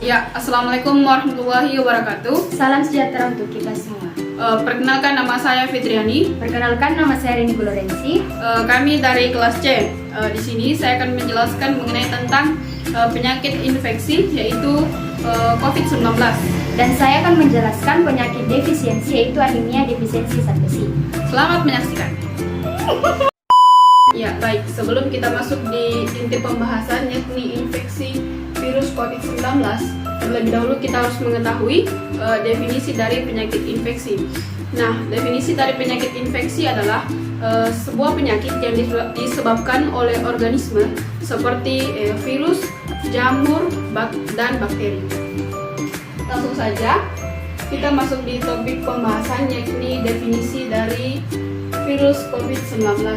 Ya, Assalamualaikum warahmatullahi wabarakatuh. Salam sejahtera untuk kita semua. Perkenalkan, nama saya Fitriani. Perkenalkan, nama saya Rini Glorensi. Kami dari kelas C. Di sini saya akan menjelaskan mengenai tentang penyakit infeksi, yaitu COVID-19. Dan saya akan menjelaskan penyakit defisiensi, yaitu anemia defisiensi zat besi. Selamat menyaksikan. Ya, baik. Sebelum kita masuk di inti pembahasan, yakni infeksi virus COVID-19, terlebih dahulu kita harus mengetahui definisi dari penyakit infeksi. Nah, definisi dari penyakit infeksi adalah sebuah penyakit yang disebabkan oleh organisme seperti virus, jamur, dan bakteri. Langsung saja kita masuk di topik pembahasan, yakni definisi dari virus COVID-19.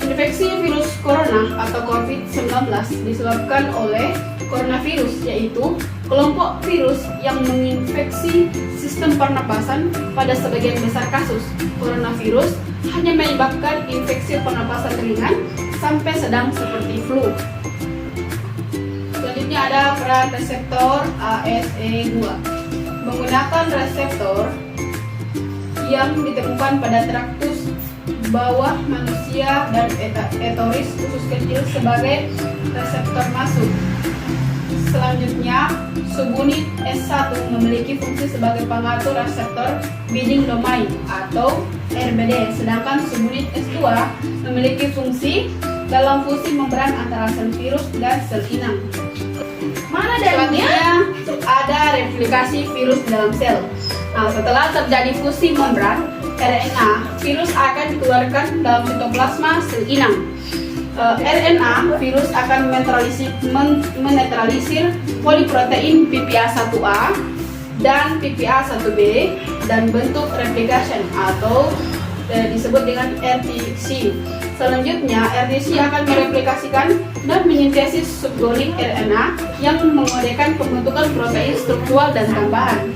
Infeksi virus corona atau COVID-19 disebabkan oleh coronavirus, yaitu kelompok virus yang menginfeksi sistem pernapasan. Pada sebagian besar kasus, coronavirus hanya menyebabkan infeksi pernapasan ringan sampai sedang seperti flu. Selanjutnya ada peran reseptor ACE2. Menggunakan reseptor yang ditemukan pada traktus bawah manusia dan etoris usus kecil sebagai reseptor masuk. Selanjutnya, subunit S1 memiliki fungsi sebagai pengatur reseptor binding domain atau RBD, sedangkan subunit S2 memiliki fungsi dalam fungsi membran antara sel virus dan sel inang. Selanjutnya ada replikasi virus dalam sel. Nah, setelah terjadi fusi membran RNA, virus akan dikeluarkan dalam sitoplasma sel inang. RNA virus akan menetralisir poliprotein PPA1A dan PPA1B dan bentuk replication atau disebut dengan RTC. Selanjutnya, RTC akan mereplikasikan dan mensintesis subunit RNA yang mengodekan pembentukan protein struktural dan tambahan.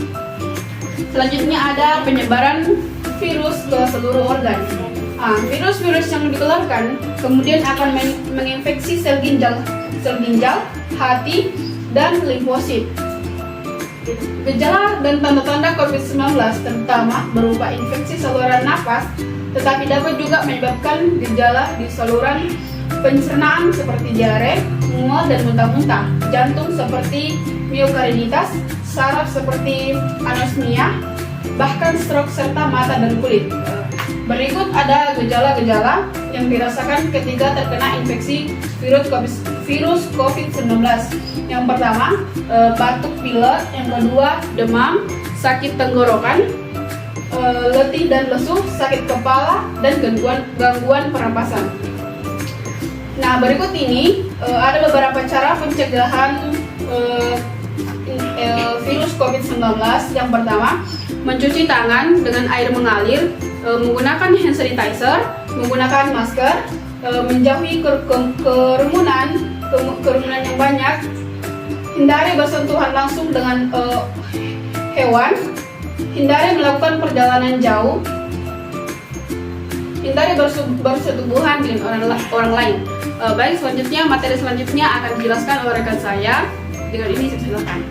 Selanjutnya ada penyebaran virus ke seluruh organ. Virus-virus yang dikeluarkan kemudian akan menginfeksi sel ginjal, hati, dan limfosit. Gejala dan tanda-tanda COVID-19 terutama berupa infeksi saluran napas, tetapi dapat juga menyebabkan gejala di saluran pencernaan seperti diare, mual dan muntah-muntah, jantung seperti miokarditis, saraf seperti anosmia, bahkan stroke serta mata dan kulit. Berikut ada gejala-gejala yang dirasakan ketika terkena infeksi virus COVID-19. Yang pertama, batuk pilek. Yang kedua, demam, sakit tenggorokan, letih dan lesu, sakit kepala, dan gangguan pernapasan. Nah, berikut ini ada beberapa cara pencegahan virus COVID-19. Yang pertama, mencuci tangan dengan air mengalir, menggunakan hand sanitizer, menggunakan masker, menjauhi kerumunan yang banyak, hindari bersentuhan langsung dengan hewan, hindari melakukan perjalanan jauh, hindari bersetubuhan dengan orang lain. Baik, selanjutnya materi selanjutnya akan dijelaskan oleh rekan saya. Dengan ini silakan.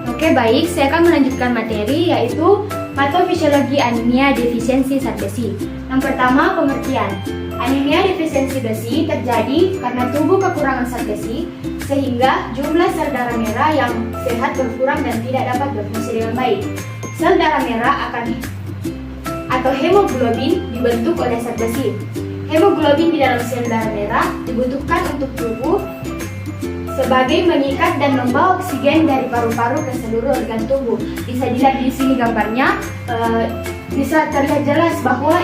Oke, baik, saya akan melanjutkan materi, yaitu patofisiologi anemia defisiensi zat besi. Yang pertama, pengertian. Anemia defisiensi besi terjadi karena tubuh kekurangan zat besi, sehingga jumlah sel darah merah yang sehat berkurang dan tidak dapat berfungsi dengan baik. Sel darah merah atau hemoglobin dibentuk oleh zat besi. Hemoglobin di dalam sel darah merah dibutuhkan untuk tubuh sebagai mengikat dan membawa oksigen dari paru-paru ke seluruh organ tubuh. Bisa dilihat di sini gambarnya, bisa terlihat jelas bahwa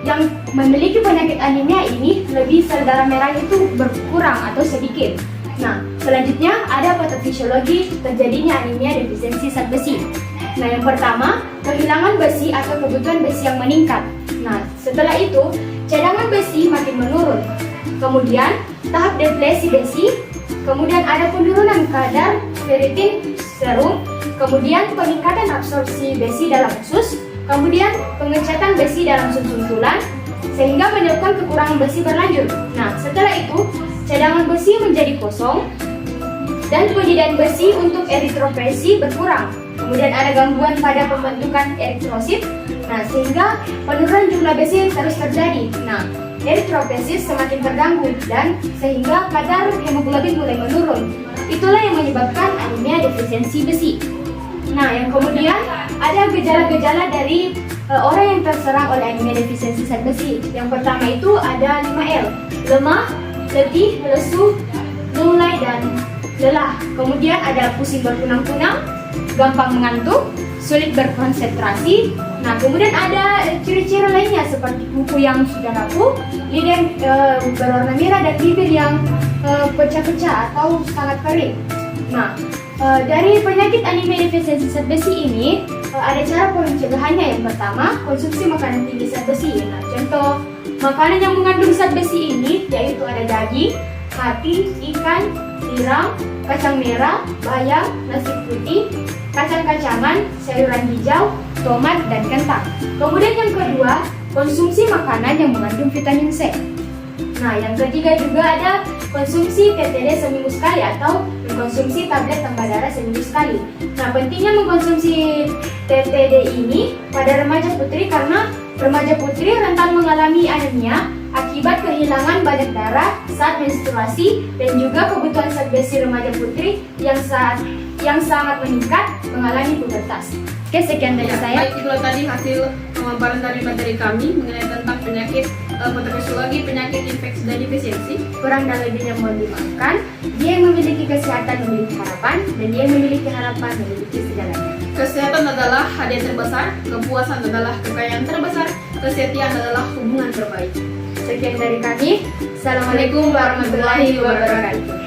yang memiliki penyakit anemia ini lebih sel darah merah itu berkurang atau sedikit. Nah, selanjutnya ada patofisiologi terjadinya anemia defisiensi zat besi. Nah, yang pertama, kehilangan besi atau kebutuhan besi yang meningkat. Nah, setelah itu cadangan besi makin menurun. Kemudian tahap deplesi besi. Kemudian ada penurunan kadar ferritin serum, kemudian peningkatan absorpsi besi dalam usus, kemudian pengecatan besi dalam sumsum tulang, sehingga menyebabkan kekurangan besi berlanjut. Nah, setelah itu cadangan besi menjadi kosong, dan penyediaan besi untuk eritropoiesis berkurang. Kemudian ada gangguan pada pembentukan eritrosit, nah sehingga penurunan jumlah besi terus terjadi. Nah, eritropoiesis semakin terganggu dan sehingga kadar hemoglobin mulai menurun. Itulah yang menyebabkan anemia defisiensi besi. Nah, yang kemudian ada gejala-gejala dari orang yang terserang oleh anemia defisiensi zat besi. Yang pertama itu ada 5L, lemah, letih, lesu, lunglai, dan lelah. Kemudian ada pusing berkunang-kunang, gampang mengantuk, sulit berkonsentrasi. Nah, kemudian ada ciri-ciri lainnya seperti kuku yang sudah rapuh, lidah berwarna merah, dan bibir yang pecah-pecah atau sangat kering. Nah, dari penyakit anemia defisiensi zat besi ini ada cara pencegahannya. Yang pertama, konsumsi makanan tinggi zat besi. Nah, contoh makanan yang mengandung zat besi ini yaitu ada daging, hati, ikan, tiram, kacang merah, bayam, nasi putih, kacang-kacangan, sayuran hijau, tomat, dan kentang. Kemudian yang kedua, konsumsi makanan yang mengandung vitamin C. Nah, yang ketiga juga ada konsumsi TTD seminggu sekali atau mengkonsumsi tablet tambah darah seminggu sekali. Nah, pentingnya mengkonsumsi TTD ini pada remaja putri karena remaja putri rentan mengalami anemia akibat kehilangan banyak darah saat menstruasi dan juga kebutuhan zat besi remaja putri yang sangat meningkat mengalami pubertas. Oke, sekian dari saya. Baik, itulah tadi hasil pemaparan dari materi kami mengenai tentang penyakit patofisiologi penyakit infeksi dan defisiensi. Kurang dan lebihnya mohon dimaafkan. Dia yang memiliki kesehatan memiliki harapan, dan dia yang memiliki harapan memiliki segalanya. Kesehatan adalah hadiah terbesar, kepuasan adalah kekayaan terbesar, kesetiaan adalah hubungan terbaik. Sekian dari kami. Assalamualaikum warahmatullahi wabarakatuh.